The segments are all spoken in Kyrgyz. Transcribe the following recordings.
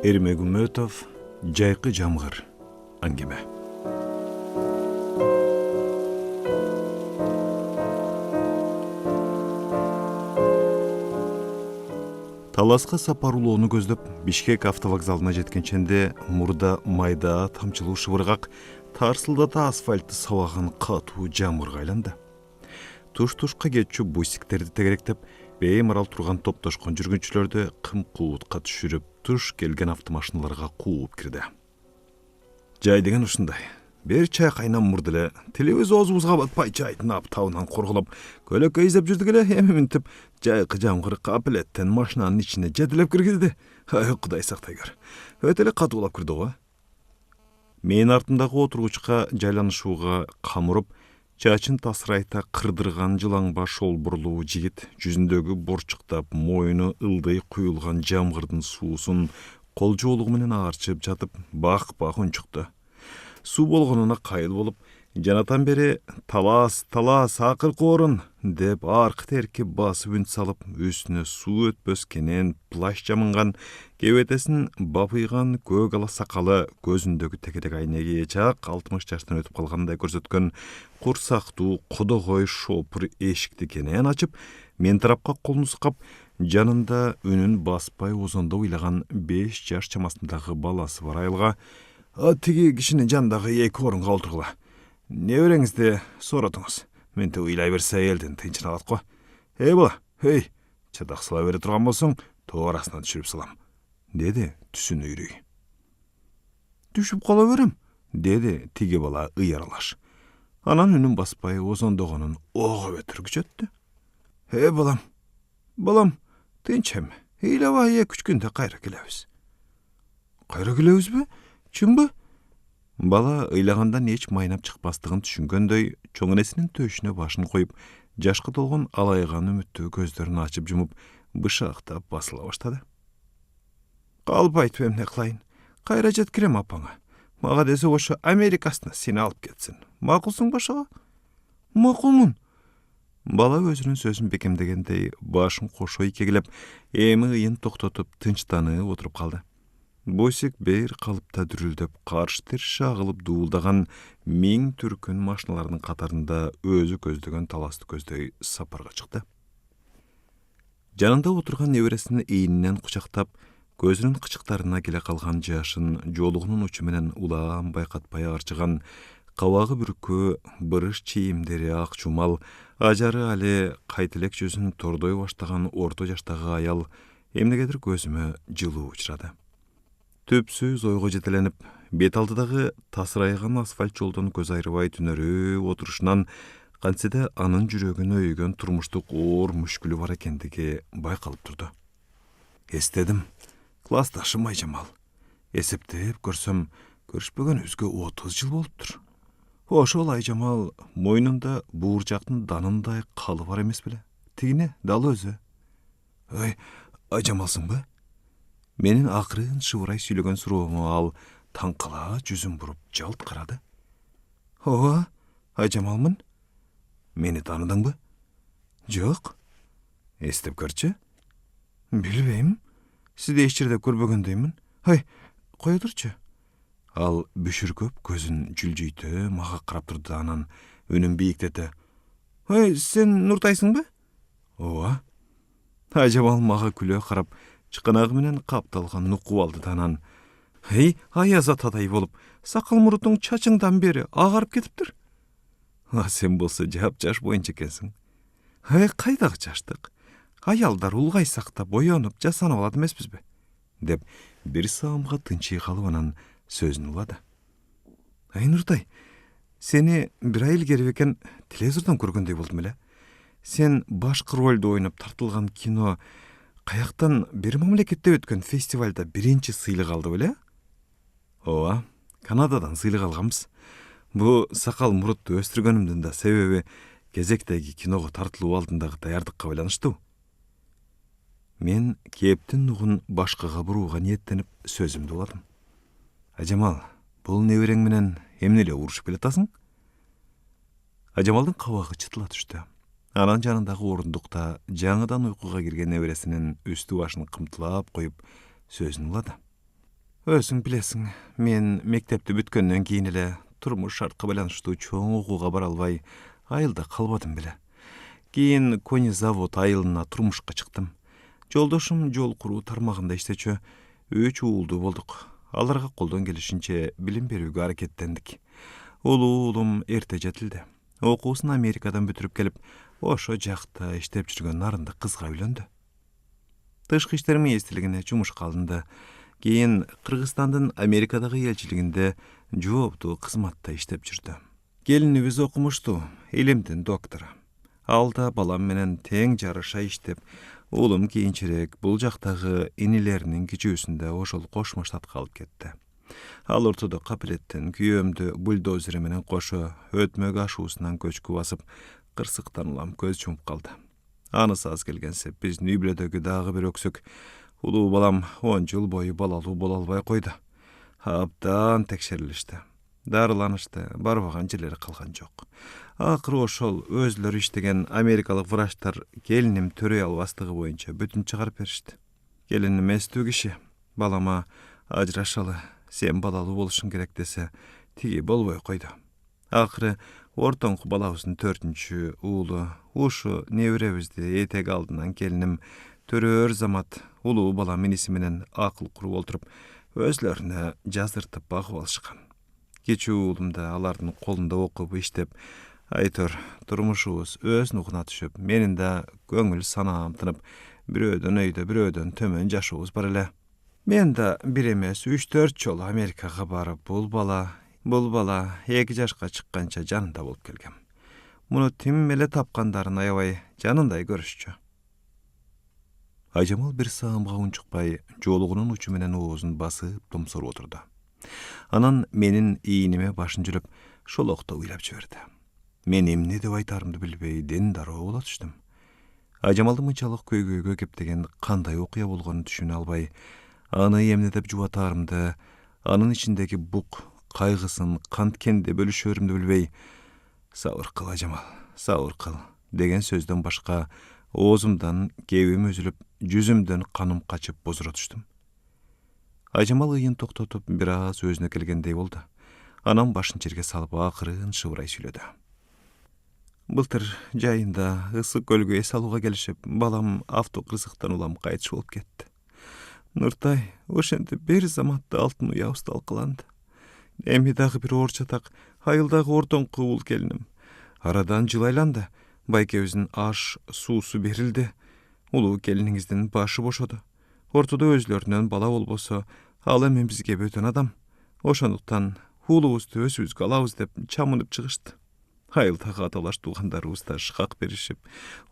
Эрмек Үмөтов, Жайкы жамгыр аңгеме. Таласка сапарулоону көздөп, Бишкек автовокзалына жеткенченде мурда майда тамчылуу шыбыргак тарсылдата асфальтты сабаган катуу жамгырга айланды. Туш-тушка кетчү бусиктерди тегеректеп, беймарал турган топтошкон жүргүнчүлөрдү кым-куутка түшүрүп, туш келген автомашиналарга кууп кирди. Жай деген ушундай. Бир чай кайнам мурда эле тилибиз оозубузга батпай чайдын аптабынан коргулуп, көлөккө изеп жүрдүк эле, эми минтип жайкы жамгыр капелеттен машинанын ичине жетилеп киргизди. Ай, Кудай сактай көр. Өтө эле катуулап кирди го. Менин артымдагы отургучка жайланышууга камырып, чачын тасырайта кырдырган жылаң баш олбурлуу жигит жүзүндөгү борчуктап, моюну ылдый куюлган жамгырдын суусун кол жоолугу менен аарчып жатып, бак-бак унчукту. Суу болгонуна кайыл болуп, жанатан бери талас, акыркы орун деп аркы-терки басып үн салып, үстүнө суу өтпөс кенен плащ жамынган, кебетесин бапыйган көк ала сакалы, көзүндөгү текедек айнеги чак 60 жаштан өтүп калгандай көрсөткөн курсактуу кодогой шопур эшикти кенен ачып, мен тарапка колун ускап, жанында үнүн баспай озондо уйлаган 5 жаш чамасындагы баласы бар айылга: "Тиги кишинин жанындагы эки орунга олтургула. Небереңизди соратыңыз. Менте уйлай берсе элдин тынчын алат го. Бала, чатак сала бере турган болсоң, тоо арасына түшүрүп салам", деди түсүн үйрөй. "Түшүп кала берем", деди тиги бала ыйаралаш. Анан үнүн баспай озондогонун ого бетер күчөттү. Балам, тынч эми. Ыйлабай 2-3 күндө кайра келебиз." "Кайра келебизби? Чынбы?" Бала ыйлагандан эч майнап чыкпастыгын түшүнгөндөй, чоң энесинин төшүнө башын коюп, жашка толгон алайган үмүттүү көздөрүн ачып жумуп, бышактап басыла баштады. "Калп айтып эмне кылайын? Кайра жеткирем апаңа. Мага десе ошо Америкасына сени алып кетсин. Макулсуң башага?" "Макулмун." Бала өзүнүн сөзүн бекемдегендей башын кошо ийкегилеп, эми ыйын токтотуп, тынчтанып отуруп калды. Бусик бир калыпта дүрүлдөп, каршы-тирше агылып дуулдаган 1000 түркүн машиналарынын катарында өзү көздөгөн таласты көздөй сапарга чыкты. Жанында отурган небересini ийининен кучактап, көзүнүн кычыктарына келе калган жашын жоолугунун учу менен улам байкатпай арчыган, кабагы бүркөө, бырыш чийимдери ак чумал, ажары али кайта элек жүзүн тордой баштаган орто жаштагы аял эмнегедир көзүмө жылуу учурады. Түпсүз ойго жетеленип, бет алдыдагы тасырайган асфальт жолдон көз айрыбай түнөрүп отурушунан кантседе анын жүрөгүн өйгөн турмуштук оор мүшкүлү бар экендиги байкалып турду. Эстедим, классташым Айжамал. Эсептеп көрсөм, көрүшпөгөнүбүзгө 30 жыл болуптур. Ошол Айжамал мойнунда бууржактын данындай калы бар эмес беле? Тигине дал өзү. Айжамалсыңбы? Менин акырын шыбырай сүйлөгөн суроомо ал таңкала жүзүн буруп жалт карады. "Ооба, Айжамалмын. Мени тааныдыңбы?" "Жок." "Эстеп көрчү." "Билбейм. Сизди эч жерде көрбөгөндөймүн. Кое турчу." Ал бүшүркөп көзүн жүлжүйтө мага карап турду, анан үнүн бийиктете: "Сен Нуртайсыңбы?" "Ооба." Айжамал мага күлө карап, чыканагы менен капталган нукуп алды да анан: "Аязат адай болуп, сакал мурутуң чачыңдан бери агарып кетиптир." "Сен болсо жап-жаш боюнча экенсиң." "Кайдагы жаштык? Аялдар улгайсак да боенуп, жасанып алат эмеспизби?" деп бир саамга тынчый калып, анан сөзүн улады. "Нуртай, сени бир ай илгери бекен телевизордон көргөндөй болдум эле. Сен башкы ролду ойноп тартылган кино каяктан бир мамлекетте өткөн фестивалда биринчи сыйлык алды беле?" "Ооба, Канададан сыйлык алганбыз. Бу сакал мурутты өстүргөнүмдүн да себеби кезектеги киного тартылуу алдындагы даярдыкка байланыштуу." Мен кептин нугун башкага бурууга ниеттенип сөзүмдү уладым. "Айжамал, бул неберең менен эмне эле урушуп келатасың?" Айжамалдын кабагы чытыла түштү. Анан жанындагы орундукта жаңыдан уйкуга кирген небересинин үстү башын кымтылап коюп сөзүн улады. Özüň bilesin, men mektepde bütkenden keyin ele turmuş şartqa balanışdy çoň okuga bara alбай ayılda kalbadym bile. Keyin Konya zavod ayılına turmuşqa çykdym. Joldaşym jol kuruu tarmagynda işleçö, 3 uuldu bolduk. Alarga koldan gelişinçe bilim berүүgө hareketlendik. Ulum erte jetildi. Okuwusyny Amerikadan bütürüp gelip, oşo jakta işlep жүрgön narynda kızga öýlendi. Tышkı işler ministrligine jumuşka alındı. Keyin Kırgızstandın Amerikadagy elçiliginde jowaptуу kızmatda işlep жүрdü. Gelinimiz okumuştu, ilimdin doktora. Alda balam menen teň jarışa işlep, ulum keyinçerek bul jaktagy inilerinin kiçüsünde oşol koşma ştatga alyp ketdi. Al ortada kapilettin küyömdü buldozeri menen koşu ötmög aşuusundan köçkü basıp kırsıktan ulam köz çumup kaldı. Anısı az gelgense biz nübredögü dağı bir öksük. Ulu balam 10 yıl boyu balalı bolalbay koydu. Abdan tekşerilişti. Darılanıştı, barbagan jileri kalgan jok. Akırı oşol özleri iştegen Amerikalık vraçtar gelinim törey albastygy boyunça bütün çıgarıp berişti. Gelinim estүү kişi, balama ajraşalı, sen balalı boluşun gerek dese, tigi bolboy koydu. Akırı ortaňky balabızın 4-nji uulu, uşu nevrебizdi eteg aldından gelinim törör zamat ulu bala minisi menen akıl kurup olturup özlerine jazdırtıp bakıp alışkan. Keçi uulumda alardın kolunda okup iştep, aytör, turmuşubuz öz nuhuna düşüp, menin de göңül sanam tınıp, bir ödön öýde, bir ödön tömön jaşubuz bar ele. Men de bir emes 3-4 jol Amerikaga barıp bul bala 2 jaşka çykkança janynda bolup kelgem. Muну tim ele tapkandaryn ayabay janynday görüşçü. Ajamal bir sağımga unçukpay jolugunun uçu menen oğuzun basıp tumsurup oturdu. Anan menin iýinime başyn jülüp şolokta uylap jibirdi. Men emne dep aytarymdy bilbey dendaro bola düşdüm. Ajamaldy mınçalyk köýgöýgö kepdegen kanday okuya bolgonyny düşüne albay, any emne dep juwatarymdy, anın içindeki buk, kaygısın, kantkendi bölüşörümdü bilbey, sabır kıl Ajamal, sabır kıl, degen sözden başka, oğuzumdan kebim özülüp, yüzümden kanım kaçıp bozura düştüm. Ajamal ıyın toktotup biraz özüne kelgendey boldu. Anam başın çerge salıp akırın şıvray süyledi. Былтыр жайында ысык көлгөй салууга келишип, балам авто кырсыктан улам кайтыш болуп кетти. Нуртай, ошентип бир заматта алтын уябыз талкаланды. Эми дагы бир орчатак, айылдагы ортоңку уул келиним. Арадан жыл айланды, байкебиздин аш, суусу берилди. Улуу келиниңиздин башы бошоду. Ортодо өзлөрүнөн бала болбосо, ал эми бизге бөтөн адам. Ошондуктан уулубузду өзүбүзгө алабыз деп чамынып чыгышты. Айылдагы аталаш туугандарыбыз да шкак беришип,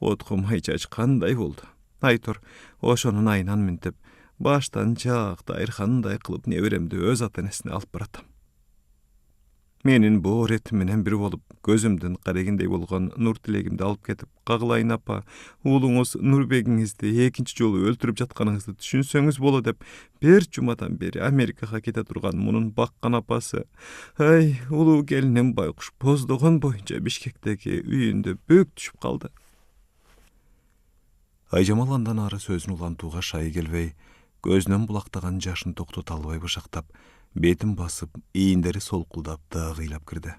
отко май чачкандай болду. Айтор, ошонун айынан минтип, баштан жакты айырхандай кылып неберемди өз ата-энесине алып баратам. Менин бу ретим менен бир болуп, көзүмдүн карегиндей болгон Нур тилегимди алып кетип, Кагылайын апа, уулуңуз Нурбегиңизди экинчи жолу өлтүрүп жатканыңызды түшүнсөңүз боло деп, бир жумадан бери Америкага кете турган мунун баккан апасы, ай, улуу келиним байкуш боздогон боюнча Бишкектеги үйүндө бөөк түшүп калды. Айжамал андан ары сөзүн улантууга шайы келбей, көзүнөн булактаган жашын токтото албай бышактап, бетин басып, ийиндери солкулдап дагы ыйлап кирди.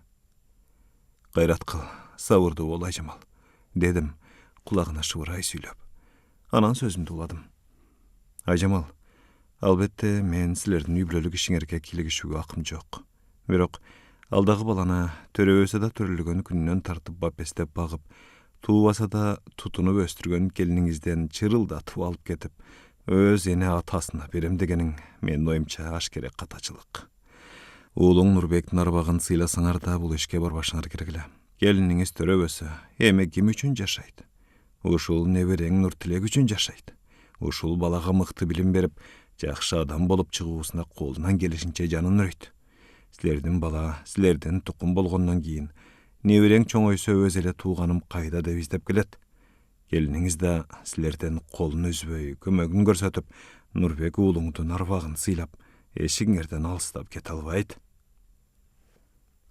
Кайрат кыл, сабырдуу бол Айжамал, дедим, кулагына шыбырай сүйлөп. Анан сөзүмдү уладым. Айжамал, албетте мен силердин үй-бүлөлүк ишиңерге кийлигишүүгө акым жок. Бирок алдагы баланы төрөбөсө да төрөлгөн күнүнөн тартып бапестеп багып, туубаса да тутунуп өстүргөн келиниңизден чырылдатып алып кетип, өз эне атасына берем дегениң менин оюмча ашкере катачылык. Уулуң Нурбектин арбагын сыйласаңар да бул ишке барбашыңар керек эле. Келиниңиз төрөбөсө, эми ким үчүн жашайт? Ушул неберең Нуртилек үчүн жашайт. Ушул балага мыкты билим берип, жакшы адам болуп чыгуусуна колунан келишинче жанын өрөйт. Силердин бала, силердин тукум болгондон кийин неберең чоңойсо өз эле тууганым кайда деп издеп келет. Келиниңиз да силерден колун үзбөй, көмөгүн көрсөтүп, Нурбек уулуңдун арбагын сыйлап, эшигиңерден алыстап кете албайт.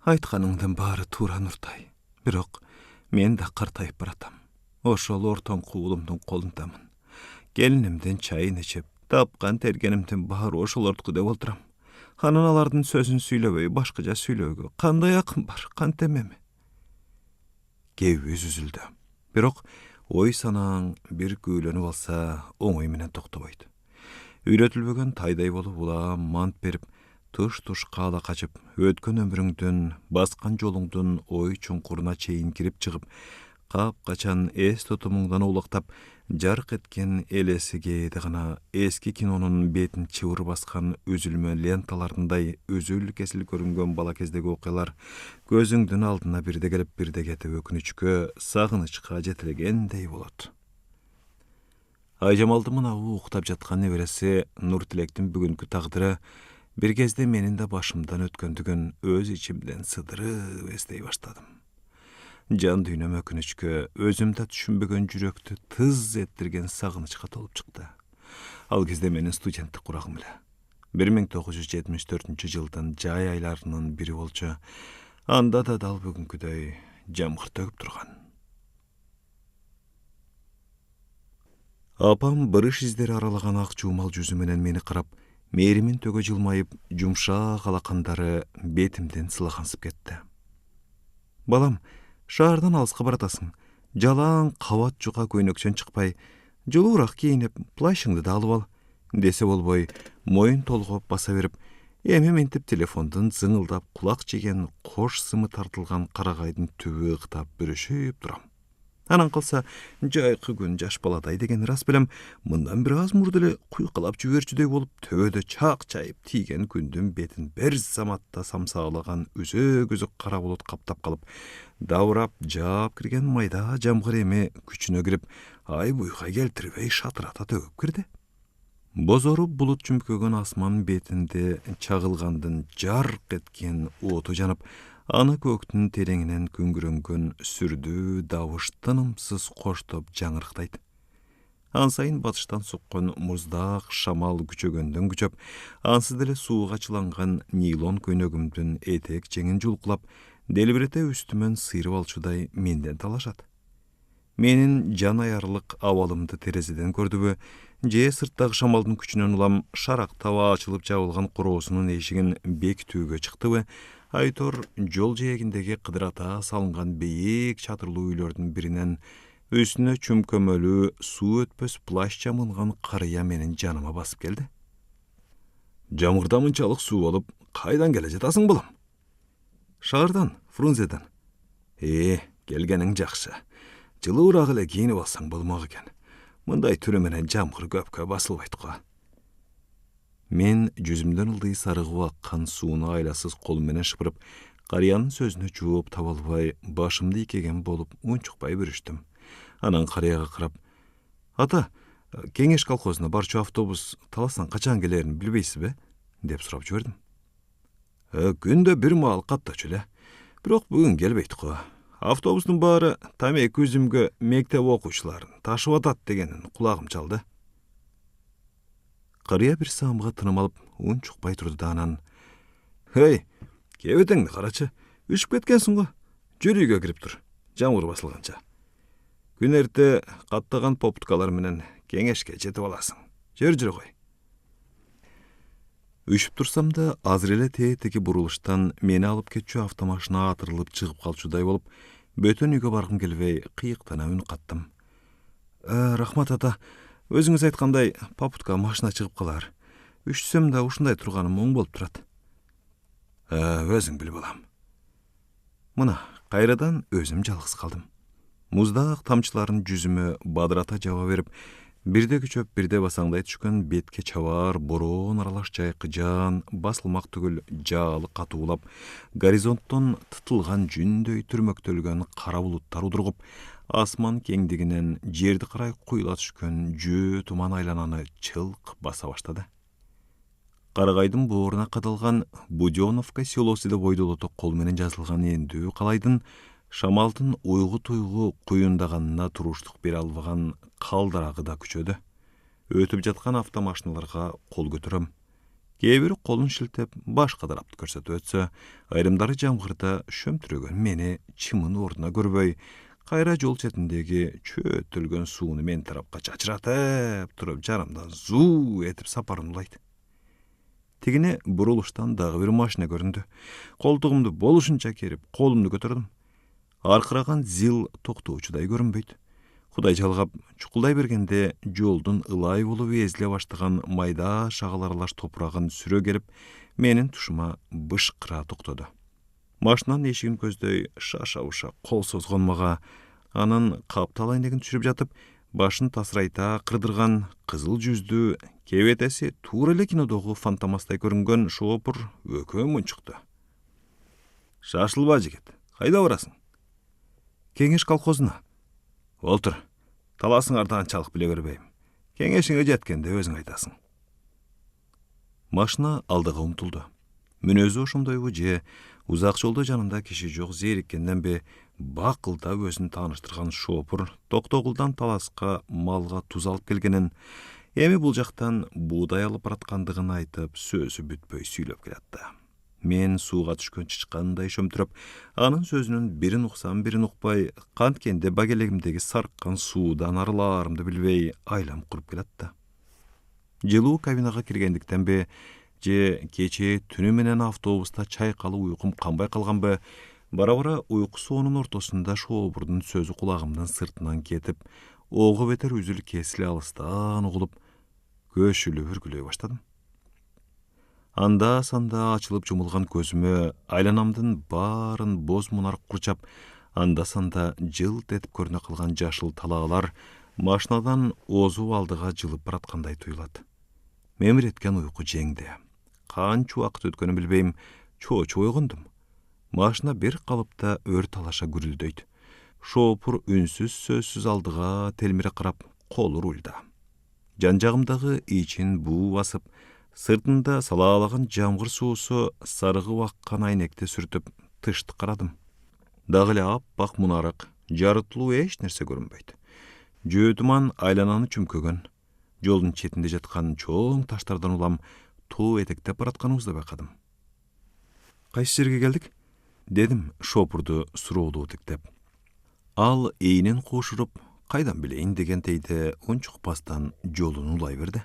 Айтканыңдын баары туура, Нуртай. Бирок мен да картайып баратам. Ошол ортоңку уулумдун колундамын. Келинимдин чайын ичип, тапкан тергенимдин баары ошолордуку деп олтурам. Анан алардын сөзүн сүйлөбөй башкача сүйлөөгө кандай акым бар, кантемеми? Кебиз үзүлдү. Бирок ой санаң бир күүлөнүп алса, оңой менен токтобойт. Үйрөтүлбөгөн тайдай болуп улам мант берип, туш-туш каала качып, өткөн өмүрүңдүн, баскан жолуңдун ой чуңкуруна чейин кирип чыгып, капкачан эс тутумуңдан улактап, жарк эткен элеси кээде гана эски кинонун бетин чыбыр баскан үзүлмө ленталарындай үзүл кесил көрүнгөн бала кездеги окуялар көзүңдүн алдына бирде келип бирде кетип өкүнүчкө, сагынычка жетелегендей болот. Айжамалды мынау уктап жаткан небереси Нуртилектин бүгүнкү тагдыры бир кезде менин да башымдан өткөндүгүн өз ичимден сыдырып эстей баштадым. Жан дүйнөм өкүнүчкө, өзүмдө түшүнбөгөн жүрөктү тыз эттирген сагынычка толуп чыкты. Ал кезде менин студенттик курагым эле. 1974 жылдын жай айларынын бири болчу. Анда да дал бүгүнкүдөй жамгыр төгүп турган. Апам бырыш издери аралаган ак жуумал жүзү менен мени карап, мээримин төгө жылмайып, жумшак алакандары бетимден сылакансып кетти. Балам, шаардан алыска баратасың. Жалаң кабат жука көйнөкчөн чыкпай, жылуураак кийинип, плащыңды да алып ал, десе болбой, моюн толгоп баса берип, эми ментип телефондун зыңылдап кулак жеген кош сымы тартылган карагайдын түбү ыктап бүрүшүп турам. Анан калса, жайкы күн жаш баладай деген рас белем, мындан бир аз мурда эле куйкалап жиберчүдөй болуп, төбөдө чак чайып тийген күндүн бетин бир заматта самсаалаган үзөк үзөк кара булут каптап калып, дабырап жаап кирген майда жамгыр эми күчүнө кирип, ай буйга келтирбей шатырата төгүп кирди. Бозоруп булут чүмкөгөн асман бетинде чагылгандын жарк эткен оту жанып, аны көктүн тереңинен күңгүрөнгөн сүрдүү добуш тынымсыз коштоп жаңырыктайт. Ансайын батыштан соккон муздак шамал күчөгөндөн күчөп, ансыз деле сууга чыланган нейлон көйнөгүмдүн этек жеңин жулкулап, делбирете үстүмөн сыйрып алчудай менден талашат. Менин жан аярлык абалымды терезеден көрдүбү, же сырттагы шамалдын күчүнөн улам шарактаба ачылып жабылган короосунун эшигин бекитүүгө чыктыбы, айтор жол жээгиндеги кыдырата салынган бейик чатырлуу үйлөрдүн биринен үстүнө чүмкөмөлүү суу өтпөс плащ жамылган карыя менин жаныма басып келди. Жамгырда мынчалык суу болуп, кайдан келе жатасың балам? Шаардан, Фрунзеден. Келгениң жакшы. Жылуураак эле кийинип алсаң болмок экен. Мындай түрү менен жамгыр көпкө басылбайт го. Мен жүзүмдөн ылдый сарыгып аккан сууну айласыз кол менен шыпырып, карыянын сөзүнө жооп таба албай, башымды ийкеген болуп унчукпай бүрүштүм. Анан карыяга карап, ата, Кеңеш колхозуна барчу автобус таластан качан келерин билбейсизби? Деп сурап жибердим. Күндө бир маал каттачу эле. Бирок бүгүн келбейт го. Автобустун баары тамеки үзүмгө мектеп окуучуларын ташып атат дегенин кулагым чалды. Карыя бир саамга тыным алып, унчукпай турду да анан, кебетеңди карачы, үшүп кеткенсиң го. Жүр үйгө кирип тур, жамгыр басылганча. Күн эрте каттаган попуткалар менен Кеңешке жетип аласың. Жүр кой. Үшүп турсам да, азыр эле тетиги бурулуштан мени алып кетчү автомашина атырылып чыгып калчудай болуп, бөтөн үйгө баргым келбей, кыйыктана үн каттым. Рахмат ата, өзүңүз айткандай, попутка машина чыгып калар. Үшсөм да ушундай турганым оң болуп турат. Өзүң бил балам. Мына, кайрадан өзүм жалгыз калдым. Муздак тамчыларын жүзүмө бадырата жаба берип, бирде күчөп, бирде басаңдай түшкөн бетке чабар, бороон аралаш жайкы жаан, басылмак түгүл жаалы катуулап, горизонттон тытылган жүндөй түрмөктөлгөн кара булуттар удургуп, асман кеңдигинен жерди карай куюла түшкөн жөө туман айлананы чылк баса баштады. Карагайдын бооруна кадалган Будёновка селосу деп ойдолото кол менен жазылган эндүү калайдын шамалдын уйгу-туйгу куюндаганына туруштук бере албаган калдарагы да күчөдү. Өтүп жаткан автомашиналарга кол көтөрөм. Кээ бири колун шилтеп, башка тарапты көрсөтүп өтсө, айрымдары жамгырда шөмтүрөгөн мени чымын ордуна көрбөй, кайра жол четиндеги чөөттөлгөн сууну мен тарапка чачыратып туруп, жарымдан зуу этип сапарын улайт. Тигини бурулуштан дагы бир машина көрүндү. Колтугумду болушунча керип, колумду көтөрдүм. Аркыраган зил токтоочудай көрүнбөйт. Кудай жалгап, чукулдай бергенде жолдун ылай болуп эзиле баштаган майда шагал аралаш топурагын сүрө келип, менин тушума бышкыра токтоду. Машинанын эшигин көздөй шаша-уша кол созгон мага анын капталайнегин түшүрүп жатып, башын тасырайта кырдырган кызыл жүздүү, кебетеси туура эле кинодогу фантомастай көрүнгөн шоопур өкөм чыкты. Шашылба жигит, кайда барасың? Кеңеш колхозуна. Олтур, таласыңарды анчалык биле көрбөйм. Кеңешиңе жеткенде өзүң айтасың. Машина алдыга умтулду. Мүнөзү ошондойбу же узак жолдо жанында киши жок зериккенден бе бакылдап өзүн тааныштырган шоопур Токтогулдан Таласка малга туз алып келгенин, эми бул жактан буудай алып бараткандыгын айтып, сөзү бүтпөй сүйлөп келатты. Мен сууга түшкөн чычкандай шөмтүрөп, анын сөзүнүн бирин уксам бирин укпай, канткенде багелегимдеги сарккан суудан арылаарымды билбей айлам куруп келатты. Жылуу кабинага киргендиктен бе, же кечээ түнү менен автобуста чайкалып уйкум канбай калганбы, бара-бара уйку соонун ортосунда шоопурдун сөзү кулагымдын сыртынан кетип, ого бетер үзүл кесиле алыстан угулуп, көшүлүп үргүлөй баштадым. Анда санда ачылып жумулган көзүмө айланамдын баарын боз мунар курчап, анда санда жылт этип көрүнө калган жашыл талаалар машинадан озуп алдыга жылып бараткандай туюлат. Мемиреткен уйку жеңди. Канча убакыт өткөнүн билбейм, чоочу ойгондум. Машина бир калыпта өр талаша гүрүлдөйт. Шоопур үнсүз сөзсүз алдыга телмире карап, колу рульда. Жан-жагымдагы ичин буу басып, сыртында салаалаган жамгыр суусу сарыгып аккан айнекти сүртүп, тышты карадым. Дагы эле аппак мунарак, жарыттылуу эч нерсе көрүнбөйт. Жөө туман айлананы чүмкөгөн. Жолдун четинде жаткан чоң таштардан улам тоо этектеп баратканыбызды байкадым. Кайсы жерге келдик? Дедим шоопурду суроолуу тиктеп. Ал эйнен кошуруп, кайдан билейин дегендейди унчукпастан жолун улай берди.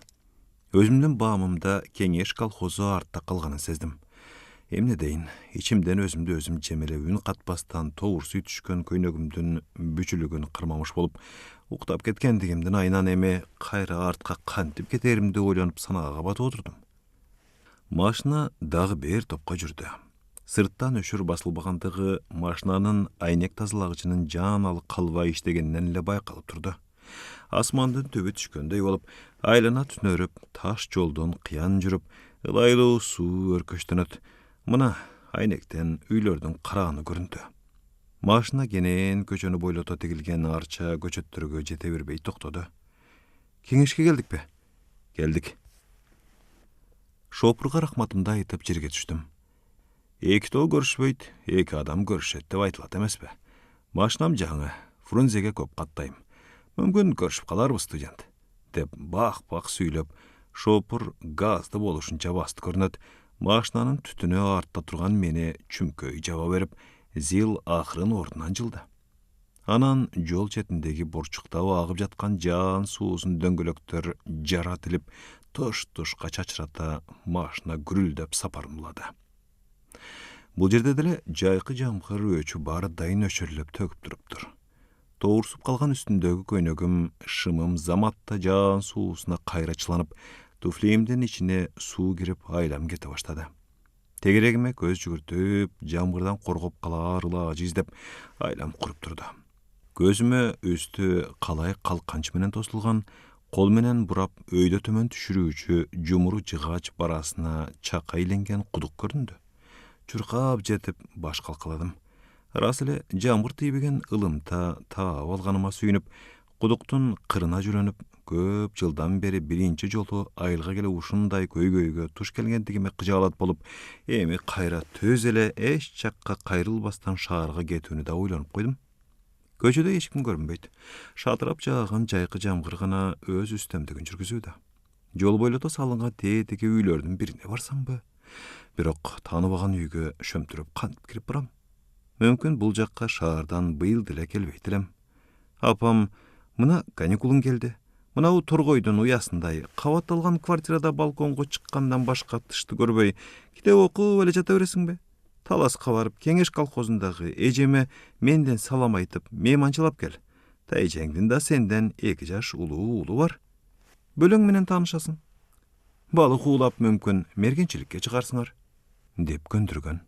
Өзүмдүн баамымда Кеңеш колхозу артта калганын сездим. Эмне дейин, ичимден өзүмдү өзүм жемелеп үн катпастан тоорсуй түшкөн көйнөгүмдүн бүчүлүгүн кырмамыш болуп, уктап кеткендигимдин айынан эми кайра артка кантип кетеримди ойлонуп санаага батып отурдум. Машина дагы бир топко жүрдү. Сырттан өшүр басылбагандыгы машинанын айнек тазалагычынын жааналы калбай иштегенинен эле байкалып турду. Асмандын түбү түшкөндөй болуп, айлана түнөрүп, таш жолдон кыян жүрүп, ылайлуу суу өркөчтөнөт. Мына айнектен үйлөрдүн карааны көрүндү. Машина кенен көчөнү бойлото тигилген арча көчөттөргө жете бербей токтоду. Кеңешке келдикпи? Келдик. Шоопурга рахматымды айтып жерге түштүм. Эки тоо көрүшпөйт, эки адам көрүшөт деп айтылат эмеспи? Машинам жаңы, Фрунзеге көп каттайм. Мүмкүн көрүшүп каларбыз, студент, деп бак-бак сүйлөп, шоопур газды болушунча басты көрүнөт. Машинанын түтүнү артта турган мени чүмкөй жаба берип, зил акырын ордунан жылды. Анан жол четиндеги бурчукта агып жаткан жаан суусун дөңгөлөктөр жара тилип, туш-тушка чачырата машина гүрүлдөп сапарымлады. Бул жерде деле жайкы жамгыр өчү бары дайын өчөрүлүп төгүп туруптур. Тоорсуп калган үстүндөгү көйнөгүм шымым заматта жаан суусуна кайрачыланып, туфлийимдин ичине суу кирип айлам кете баштады. Тегерегиме көз жүгүртүп, жамгырдан коргоп калаар ылажы издеп, айлам куруп турду. Көзүмө үстү калай калканч менен тосулган, кол менен бурап өйдө төмөн түшүрүүчү жумуру жыгач барасына чака иленген кудук көрүндү. Чуркап жетип баш калкаладым. Рас эле жамгыр тийбеген ылымта таап алганыма сүйүнүп, кудуктун кырына жүрөнүп, көп жылдан бери биринчи жолу айылга келип ушундай көйгөйгө туш келгендигиме кыжаалат болуп, эми кайра төз эле эч жакка кайрылбастан шаарга кетүүнү да ойлонуп койдум. Көчөдө эч ким көрүнбөйт. Шатырап жааган жайкы жамгыр гана өз үстөмдүгүн жүргүзүүдө. Жол бойлото салынган тетиги үйлөрдүн бирине барсамбы? Бирок тааныбаган үйгө шөмтүрөп кантип кирип барам? Мүмкүн бул жакка шаардан быйыл деле келбейт элем. Апам, мына каникулуң келди. Мынау торгойдун уясындай кабатталган квартирада балконго чыккандан башка тышты көрбөй китеп окуп эле жата бересиңби? Таласка барып Кеңеш колхозундагы эжеме менден салам айтып, мейманчылап кел. Тайжеңдин да сенден 2 жаш улуу уулу бар. Бөлөң менен таанышасың. Балык уулап мүмкүн мергенчиликке чыгарсыңар, деп көндүргөн.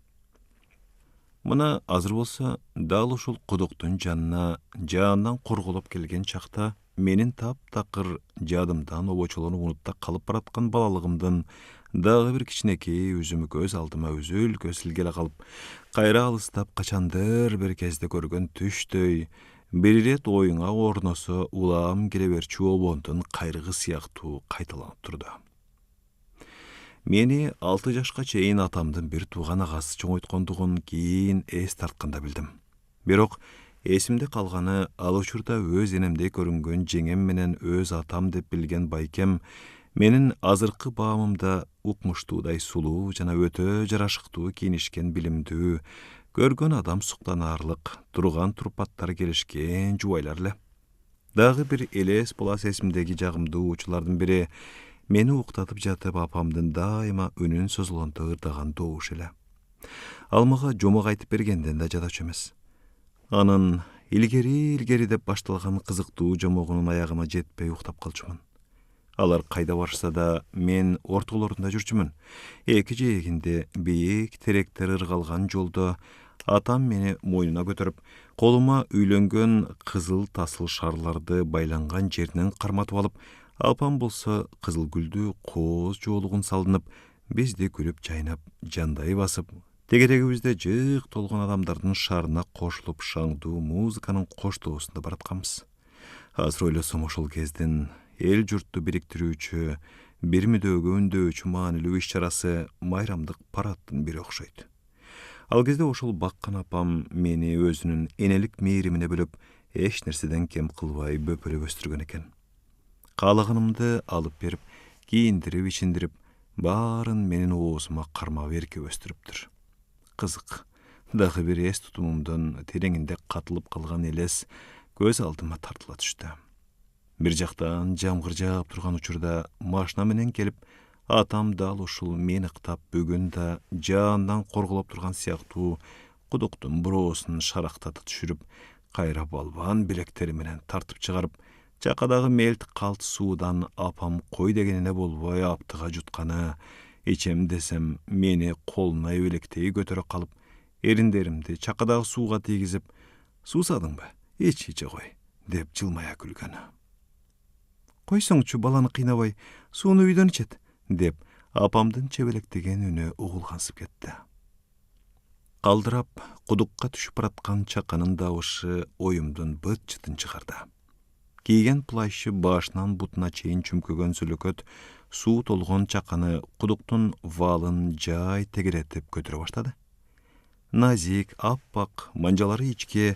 Мына азыр болсо дал ушул кудуктун жанына жаандан корголоп келген чакта менин таптакыр жадымдан обочолонуп унутта калып бараткан балалыгымдын дагы бир кичинекей өзүмө көз алдыма үзүл-көсүл келе калып, кайра алыстап качандыр бир кезде көргөн түштөй, бир ирет оюңа орносо улам келе берчү обондун кайрыгы сыяктуу кайталанып турду. Мени 6 жашка чейин атамдын бир тууган агасы чоңойткондугун кийин эс тартканда билдим. Бирок эсимде калганы ал учурда өз энемдей көрүнгөн жеңем менен өз атам деп билген байкем менин азыркы баамымда укмуштуудай сулуу жана өтө жарашыктуу кийинишкен билимдүү, көргөн адам суктанаарлык, турган турпаттар келишкен жубайлар эле. Дагы бир элес булас эсимдеги жагымдуу учурлардын бири мени уктатып жатып апамдын дайыма үнүн созулганда ырдаган добуш эле. Ал мага жомок айтып бергенден да жадачу эмес. Анын илгери деп башталган кызыктуу жомогунун аягына жетпей уктап калчумун. Алар кайда барышса да мен ортолорунда жүрчүмүн. Эки жээгинде бийик теректер ыргалган жолдо атам мени мойнуна көтөрүп, колума үйлөнгөн кызыл тасыл шарларды байланган жеринен карматып алып, апам болсо кызыл гүлдүү кооз жоолугун салынып, бизди күлүп жайнап, жандай басып, тегерегибизде жык толгон адамдардын шаарына кошулуп шаңдуу музыканын коштоосунда баратканбыз. Азыр ойлосом ошол кездин эл журтту бириктирүүчү, бир мүдөөгө үндөочү маанилүү иш-чарасы майрамдык парадтын бири окшойт. Ал кезде ошол баккан апам мени өзүнүн энелик мээримине бөлөп, эч нерседен кем кылбай бөпөлөп өстүргөн экен. Каалаганымды алып берип, кийиндирип, ичиндирип, баарын менин оозума кармап эркеп өстүрүптүр. Кызык, дагы бир эс тутумумдун тереңинде катылып калган элес көз алдыма тартыла түштү. Бир жактан жамгыр жаап турган учурда машина менен келип, атам дал ушул мени ыктап бүгүн да жаандан корголоп турган сыяктуу кудуктун броосун шарактата түшүрүп, кайра балбан билектери менен тартып чыгарып, чакадагы мелт калт суудан апам кой дегенине болбой аптыга жутканы, ичем десем мени колуна эбелектей көтөрө калып, эриндеримди чакадагы сууга тийгизип, суусадыңбы? Иче кой, деп жылмая күлгөнү. Койсоңчу, баланы кыйнабай, сууну үйдөн ичет, деп апамдын чебелектеген үнү угулгансып кетти. Калдырап, кудукка түшүп бараткан чаканын дабышы оюмдун быт-чытын чыгарды. Кийген плащы башынан бутуна чейин чүмкөгөн сүлөкөт суу толгон чаканы кудуктун валын жай тегеретип көтөрө баштады. Назик, аппак, манжалары ичке,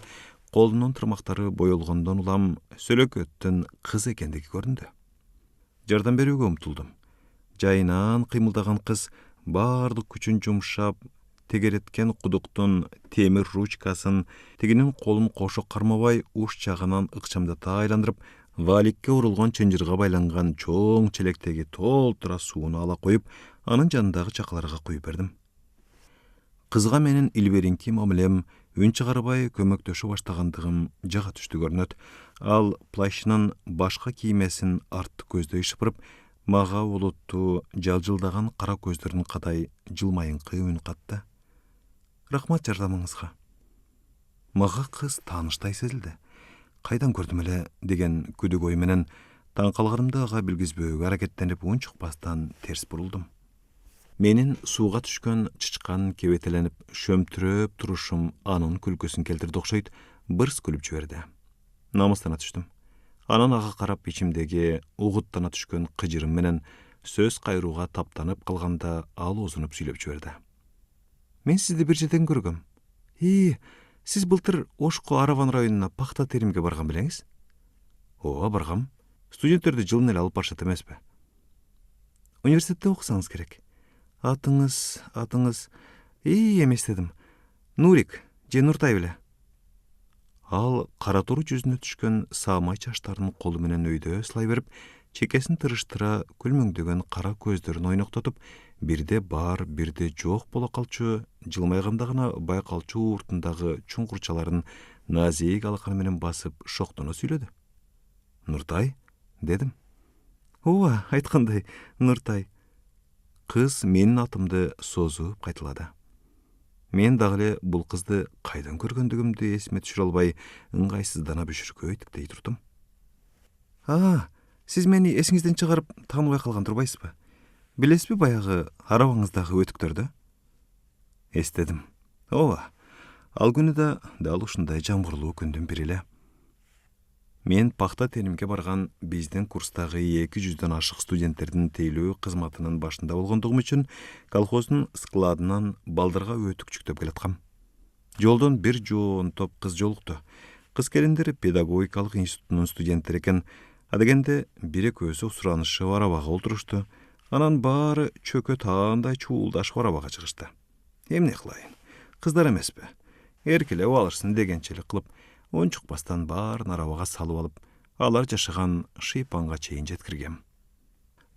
колунун тырмактары боелгондон улам сүлөкөттүн кыз экендиги көрүндү. Жардам берүүгө умтулдум. Жайынан кыймылдаган кыз баардык күчүн жумшап, тегереткен кудуктун темир ручкасын тигинин колун кошо кармабай уш жагынан ыкчамдата айландырып, валикке урулгон чынжырга байланган чоң челектеги толтура сууну ала коюп, анын жанындагы чакаларга куюп бердим. Кызга менин илберинки мамилем үн чыгарбай көмөктөшө баштагандыгым жага түштү көрүнөт. Ал плащынын башка киймесин артты көздөй шыпырып, мага олуттуу жалжылдаган кара көздөрүн кадай жылмайыңкы үн катты. Рахмат жардамыңызга. Мага кыз тааныштай сезилди. Кайдан көрдүм эле деген күдүк ой менен таң калганымды ага билгизбөөгө аракеттенип унчукпастан терс бурулдум. Менин сууга түшкөн чычкан кебетеленип шөмтүрөп турушум анын күлкүсүн келтирди окшойт, бырс күлүп жиберди. Намыстана түштүм. Анан ага карап ичимдеги угуттана түшкөн кыжырым менен сөз кайрууга таптанып калганда ал озунуп сүйлөп жиберди. Мен сизди бир жерден көргөм. Сиз былтыр Ошко Араван районуна пахта теримге барган белеңиз? Ооба, баргам. Студенттерди жылын эле алып барышат эмеспи? Университетте окусаңыз керек. Атыңыз, эместедим. Нурик же Нуртай беле? Ал каратору жүзүнө түшкөн саамай чачтарын колу менен өйдө сылай берип, чекесин тырыштыра күлмөңдөгөн кара көздөрүн ойноктотуп, бирде бар, бирде жок боло калчу, жылмайганда гана байкалчу уртундагы чуңкурчаларын назик алаканы менен басып шоктоно сүйлөдү. Нуртай, дедим. Ооба, айткандай, Нуртай. Кыз менин атымды созуп кайталады. Мен дагы эле бул кызды кайдан көргөндүгүмдү эсиме түшүрө албай, ыңгайсыздана бүшүркөй тиктей турдум. Сиз мени эсиңизден чыгарып тааныбай калган турбайсызбы? Билесизби баягы арабаңыздагы өтүктөрдү? Эстедим. Ооба. Ал күнү да дал ушундай жамгырлуу күндүн бири эле. Мен пахта тенимге барган биздин курстагы 200дөн ашык студенттердин тейлөө кызматынын башында болгондугум үчүн колхоздун складынан балдарга өтүк жүктөп келаткам. Жолдон бир жоон топ кыз жолукту. Кыз келиндер педагогикалык институтунун студенттери экен. Адегенде бир экөөсү суранышып арабага олтурушту. Анан баары чөкө таандай чуулдашып арабага чыгышты. Эмне кылайын? Кыздар эмеспи? Эркелеп алышсын дегенчелик кылып, ончукпастан баарын арабага салып алып, алар жашаган шыйпанга чейин жеткиргем.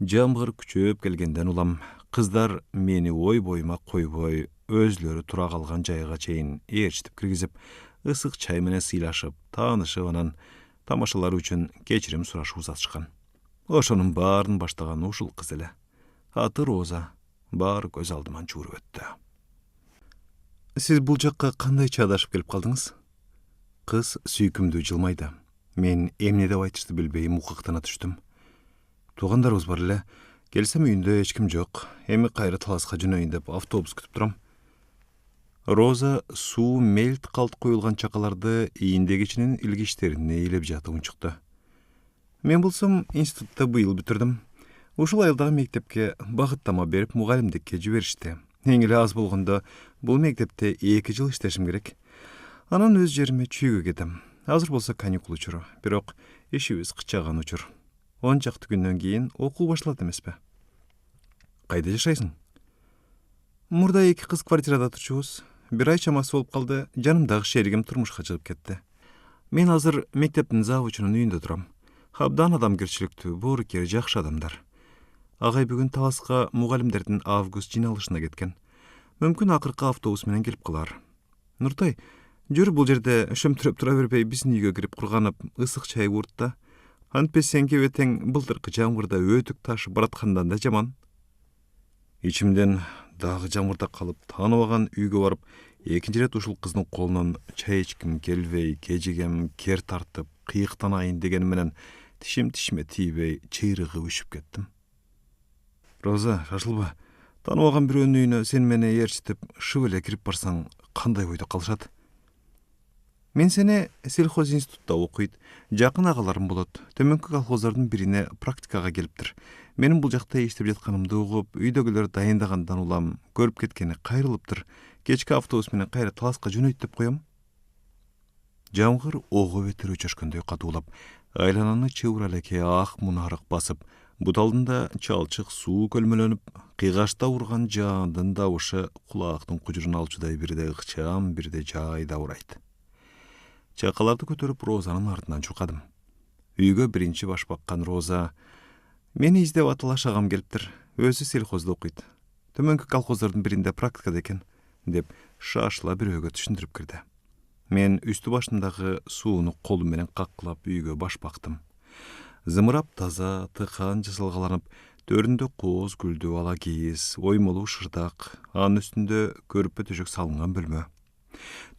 Жамгыр күчөп келгенден улам, кыздар мени ой боюма койбой, өзлөрү тура калган жайга чейин ээрчитип киргизип, ысык чай менен сыйлашып, таанышып, анан тамашалары үчүн кечирим сурашып узатышкан. Ошонун баарын баштаган ушул кыз эле. Аты Роза. Баары көз алдыман чууруп өттү. Сиз бул жакка кандайча адашып келип калдыңыз? Кыз сүйкүмдүү жылмайды. Мен эмне деп айтышты билбей мукактана түштүм. Туугандарыбыз бар эле. Келсем үйүндө эч ким жок. Эми кайра таласка жөнөйүн деп автобус күтүп турам. Роза суу мелт калт коюлган чакаларды ийиндегичинин илгичтерине илеп жатып унчукты. Мен болсом институтта быйыл бүтүрдүм. Ушул айылдагы мектепке багыттама берип мугалимдикке жиберишти. Эң эле аз болгондо бул мектепте 2 жыл иштешим керек. Анан өз жериме чүйгө кетем. Азыр болсо каникул учуру, бирок ишибиз кычаган учур. 10 чакты күндөн кийин окуу башталат эмеспи? Кайда жашайсың? Мурда 2 кыз квартирада турчубуз. Бир ай чамасы болуп калды, жанымдагы шеригим турмушка чыгып кетти. Мен азыр мектептин завучунун үйүндө турам. Абдан адамгерчиликтүү, боорукер, жакшы адамдар. Агай бүгүн таласка мугалимдердин август жыйналышына кеткен. Мүмкүн акыркы автобус менен келип калар. Нуртай, жүр бул жерде шөмтүрөп тура бербей биздин үйгө кирип курганып, ысык чай уртта. Антпесең кебетең былтыркы жамгырда өтүк ташып бараткандан да жаман. Ичимден дагы жамгырда калып, тааныбаган үйгө барып, экинчи рет ушул кыздын колунан чай ичким келбей, кежигем, кер тартып, кыйыктанайын деген менен тишим тишиме тийбей, чыйрыгып үшүп кеттим. Роза, шашылба. Тааныбаган бирөөнүн үйүнө сен мени ээрчитип, шып эле кирип барсаң, кандай ойдо калышат? Мен сени сельхоз институтта окуйт, жакын агаларым болот. Төмөнкү колхоздордун бирине практикага келиптир. Менин бул жакта иштеп жатканымды угуп, үйдөгүлөр дайындагандан улам көрүп кеткени кайрылыптыр. Кечки автобус менен кайра таласка жөнөйт деп коем. Жамгыр ого бетер өчөшкөндөй катуулап, айлананы чыбыр алеке ак мунарык басып, бут алдында чалчык суу көлмөлөнүп, кыйгашта урган жаандын добушы кулактын кужурун алчудай бирде ыкчам, бирде жайда урайт. Чакаларды көтөрүп Розанын артынан чуркадым. Үйгө биринчи баш баккан Роза: "Мени издеп аталаш агам келиптир. Өзү сельхоздо окуйт. Төмөнкү колхоздордун биринде практикада экен", деп шашыла бирөөгө түшүндүрүп кирди. Мен үстү башымдагы сууну колум менен каккылап үйгө баш бактым. Зымырап таза, тыкан жасалгаланып, төрүндө кооз гүлдүү ала кийиз, оймолуу шырдак, анын үстүндө көрпө төшөк салынган бөлмө.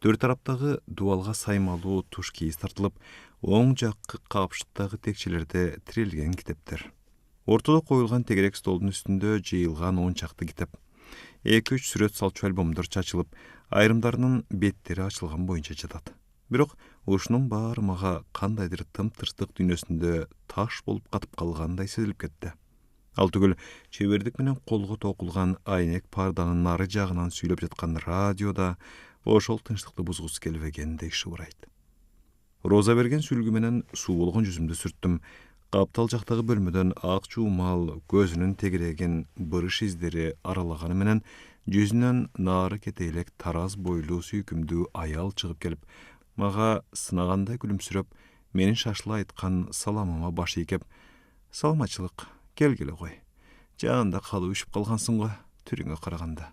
Төрт тараптагы дубалга саймалуу туш кийиз тартылып, оң жаккы капшыттагы текчелерде тирелген китептер. Ортодо коюлган тегерек столдун үстүндө жыйылган 10 чакты китеп. 2-3 сүрөт салчу альбомдор чачылып, айрымдарынын беттери ачылган боюнча жатат. Бирок ушунун баары мага кандайдыр тым-тыртык дүйнөсүндө таш болуп катып калгандай сезилип кетти. Ал түгүл чебердик менен колго токулган айнек парданын нары жагынан сүйлөп жаткан радиода ошол тынчтыкты бузгусу келбегендей шыбырайт. Роза берген сүлгү менен суу болгон жүзүмдү сүрттүм. Каптал жактагы бөлмөдөн ак чуумал көзүнүн тегерегин бырыш издери аралаганы менен жүзүнөн нары кетейлек тараз бойлуу сүйкүмдүү аял чыгып келип, Мага сынагандай күлүмсүрөп, менин шашыла айткан саламыма баш ийкеп, саламатчылык, келгиле кой. Жанында калып үшүп калгансың го, түрүңө караганда.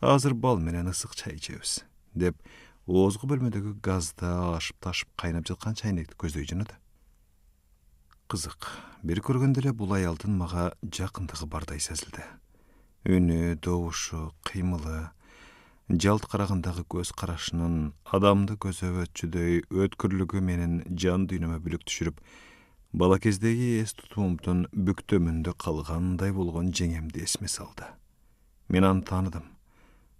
Азыр бал менен ысык чай ичебиз, деп оозгу бөлмөдөгү газда ашып ташып кайнап жаткан чайнекти көздөй жөнөдү. Кызык, бир көргөндө эле бул аялдын мага жакындыгы бардай сезилди. Үнү, добушу, кыймылы, жалт карагандагы көз карашынын адамды көзөбөтчүдөй өткүрлүгү менин жан дүйнөмө бүлүк түшүрүп, бала кездеги эс тутумумдун бүктөмүндө калгандай болгон жеңемди эсиме салды. Мен аны тааныдым.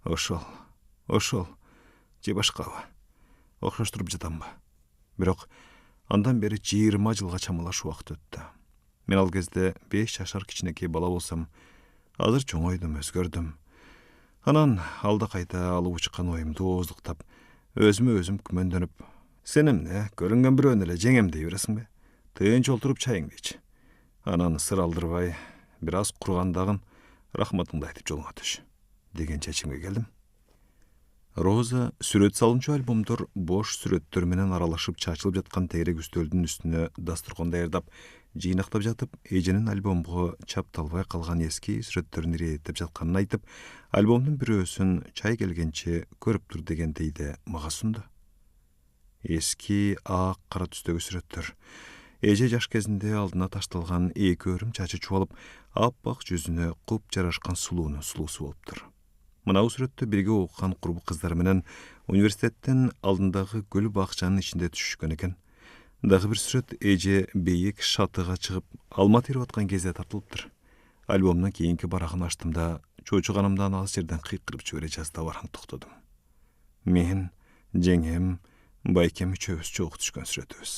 Ошол, же башкабы? Окшоштуруп жатамбы? Бирок андан бери 20 жылга чамалаш убакыт өттү. Мен ал кезде 5 жашар кичинекей бала болсом, азыр чоңойдум, өзгөрдүм. Анан алда кайда алып учкан оюмду ооздуктап, өзүмө өзүм күмөндөнүп, сен эмне көрүнгөн бирөөнү эле жеңем дей бересиңби? Тынч олтуруп чайыңды ич. Анан сыр алдырбай, бир аз кургандагын рахматыңды айтып жолуңа түш, деген чечимге келдим. Роза сүрөт салынчу альбомдор бош сүрөттөр менен аралашып чачылып жаткан тегерек үстөлдүн үстүнө дасторкон даярдап, жыйнактап жатып, эженин альбомго чапталбай калган эски сүрөттөрүн иреттеп жатканын айтып, альбомдун бирөөсүн чай келгенче көрүп тур дегендей де мага сунду. Эски ак кара түстөгү сүрөттөр. Эже жаш кезинде алдына ташталган эки өрүм чачы чубалып, аппак жүзүнө куп жарашкан сулуунун сулуусу болуптур. Мына сүрөттө бирге окуган курбу кыздар менен университеттин алдындагы гүл бакчанын ичинде түшүшкөн экен. Дагы бир сүрөт эже бейик шатыга чыгып, алма терип аткан кезде тартылыптыр. Альбомдун кийинки барагын ачтым да, чоочуганымдан алыс жерден кыйкырып жибере жаздап араң токтодум. Мен, жеңем, байкем үчөөбүз чогуу түшкөн сүрөтүбүз.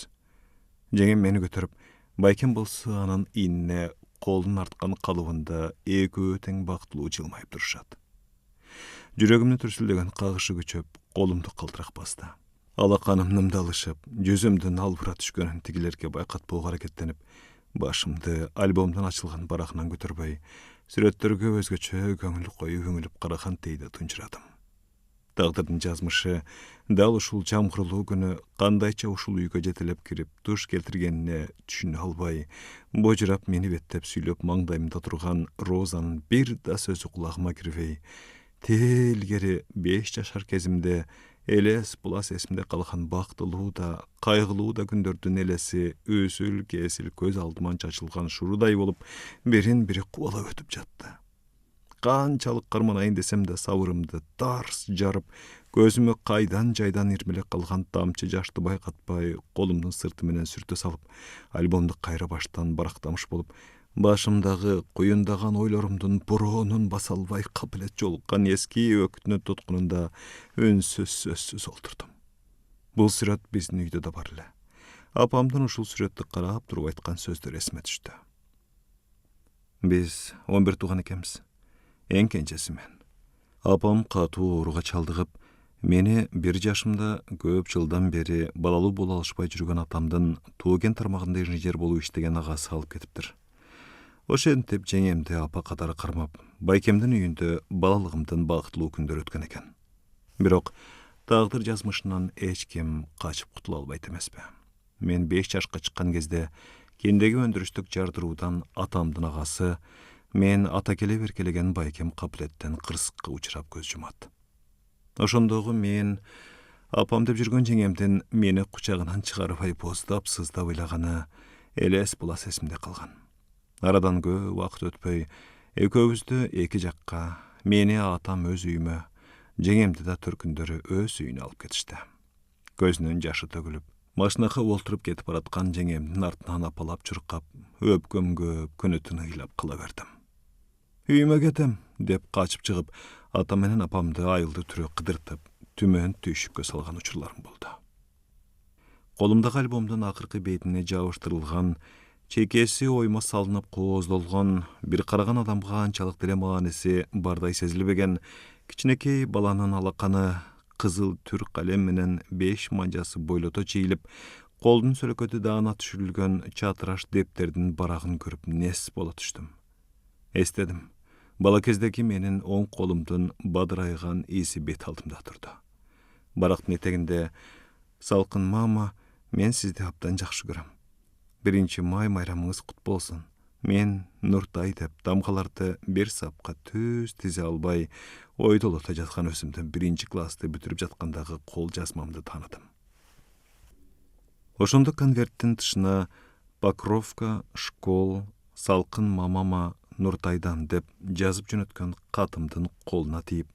Жеңем мени көтөрүп, байкем болсо анын ийнине колун арткан калыбында экөө тең бактылуу жылмайып турушат. Жүрөгүмдүн түрсүлдөгөн кагышы күчөп, колумду калтырак басты. Алаканым нымдалышып, жүзүмдүн албыра түшкөнүн тигилерге байкатпоого аракеттенип, башымды альбомдун ачылган барагынан көтөрбөй, сүрөттөргө өзгөчө көңүл коюп үңүлүп караган тейди тунчурадым. Тагдырдын жазмышы дал ушул жамгырлуу күнү кандайча ушул үйгө жетелеп кирип туш келтиргенине түшүнө албай, божурап мени беттеп сүйлөп маңдайымда турган Розанын бир да сөзү кулагыма кирбей, телгери 5 жашар кезимде элес булас эсимде калган бактылуу да, кайгылуу да күндөрдүн элеси өсүл кесил көз алдыман чачылган шурудай болуп, бирин бири кубалап өтүп жатты. Канчалык карманайын десем да сабырымды тарс жарып, көзүмө кайдан жайдан ирмелеп калган тамчы жашты байкатпай, колумдун сырты менен сүртө салып, альбомду кайра баштан барактамыш болуп, башымдагы куюндаган ойлорумдун бороонун баса албай капелет жолуккан эски өкүтүнүн туткунунда үнсүз сөзсүз олтурдум. Бул сүрөт биздин үйдө да бар эле. Апамдын ушул сүрөттү карап туруп айткан сөздөрү эсиме түштү. Биз 11 тууган экенбиз. Эң кенжеси мен. Апам катуу ооруга чалдыгып, мени 1 жашымда көп жылдан бери балалуу боло алышпай жүргөн атамдын Тууген тармагында инженер болуп иштеген агасы алып кетиптир. Ошентип жеңемди апа катары кармап, байкемдин үйүндө балалыгымдын бактылуу күндөрү өткөн экен. Бирок тагдыр жазмышынан эч ким качып кутула албайт эмеспи. Мен 5 жашка чыккан кезде кендеги өндүрүштүк жардыруудан атамдын агасы, мен ата келе беркелеген байкем капилеттен кырсыкка учурап көз жумат. Ошондогу мен апам деп жүргөн жеңемдин мени кучагынан чыгарбай боздап сыздап ыйлаганы элес булас эсимде калган. Арадан көп убакыт өтпөй, экөөбүздү эки жакка, мени атам өз үйүмө, жеңемди да төркүндөрү өз үйүнө алып кетишти. Көзүнөн жашы төгүлүп, машинага олтуруп кетип бараткан жеңемдин артынан апалап чуркап, өпкөмгө күнү түнү ыйлап кала бердим. Үйүмө кетем деп качып чыгып, атам менен апамды айылды түрө кыдыртып, түмөн түйшүккө салган учурларым болду. Колумдагы альбомдун акыркы бетине жабыштырылган, чекеси ойма салынып кооздолгон, бир караган адамга анчалык деле мааниси бардай сезилбеген кичинекей баланын алаканы кызыл түр калем менен 5 манжасы бойлото чийилип, колдун сөлөкөтү даана түшүрүлгөн чатыраш дептердин барагын көрүп нес боло түштүм. Эстедим. Бала кездеги менин оң колумдун бадырайган изи бет алдымда турду. Барактын этегинде Салқын мама, мен сізді абдан жақсы көрем. 1 май майрамыңыз құт болсын. Мен Нұртай деп дамғаларды бір сапқа төз тізе албай, ойдолыта жатқан өзімді 1 классты бүтіріп жатқандағы қол жазмамды таныдым. Ошондо конверттин тышына Покровка, школ, салқын мамама Нұртайдан деп жазып жөнөткөн катымдын колуна тийип,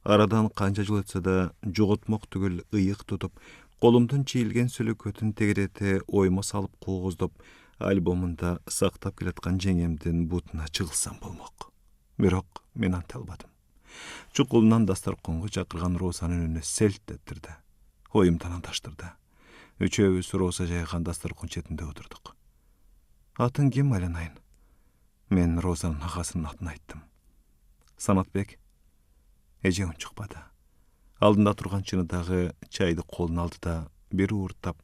арадан канча жыл өтсө да жоготмок түгүл ыйык тутуп, колумдун чийилген сөлөкөтүн тегерете оймо салып кооздоп, альбомунда сактап келаткан жеңемдин бутуна чыгылсам болмок. Бирок мен анта албадым. Чукулунан дастарконго чакырган Розанын үнү селт ettирди. Оюмдан таштырды. Үчөөбүз Роза жайган дастаркон четинде отурдук. Атын ким, Айланайын? Мен Розанын агасынын атын айттым. Санатбек. Эже унчукпады. Алдында турган чыныдагы чайды колуна алды да бир ууртап,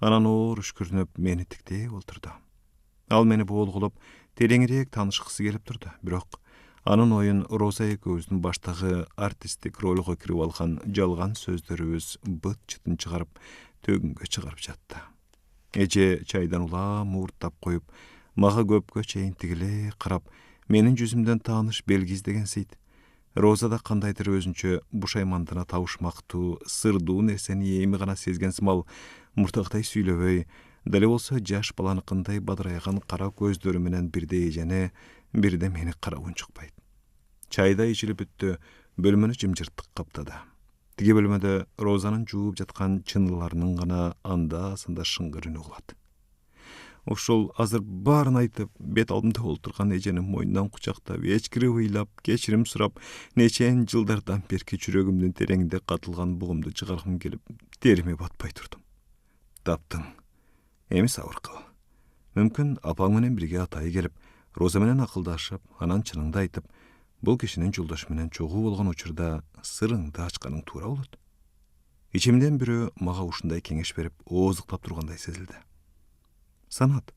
анан оор үшкүрүнүп мени тиктей олтурду. Ал мени болгулуп, тереңирээк таанышкысы келип турду. Бирок анын оюн Роза экөөбүздүн баштагы артисттик ролго кирип алган жалган сөздөрүбүз быт-чытын чыгарып, төгүнгө чыгарып жатты. Эже чайдан улам ууртап коюп, мага көпкө чейин тигиле карап, менин жүзүмдөн тааныш белги издегенсейт. Розада кандайдыр өзүнчө бушаймандана табышмактуу, сырдуу нерсени эми гана сезген сымал муртактай сүйлөбөй, дале болсо жаш баланыкындай бадырайган кара көздөрү менен бирде эжени, бирде мени карап унчукпайт. Чайда ичилип бүттү, бөлмөнү жымжырттык каптады. Тиги бөлмөдө Розанын жууп жаткан чыныларынын гана анда-санда шыңгыр үнү угулат. Ошол азыр баарын айтып, бет алдымда олтурган эженин мойнунан кучактап, эчкирип ыйлап, кечирим сурап, нечен жылдардан берки жүрөгүмдүн тереңинде катылган бугумду чыгаргым келип, териме батпай турдум. Таптың. Эми сабыр кыл. Мүмкүн апаң менен бирге атайы келип, Роза менен акылдашып, анан чыныңды айтып, бул кишинин жолдошу менен чогуу болгон учурда сырыңды ачканың туура болот. Ичимден бирөө мага ушундай кеңеш берип, оозуктап тургандай сезилди. Санат,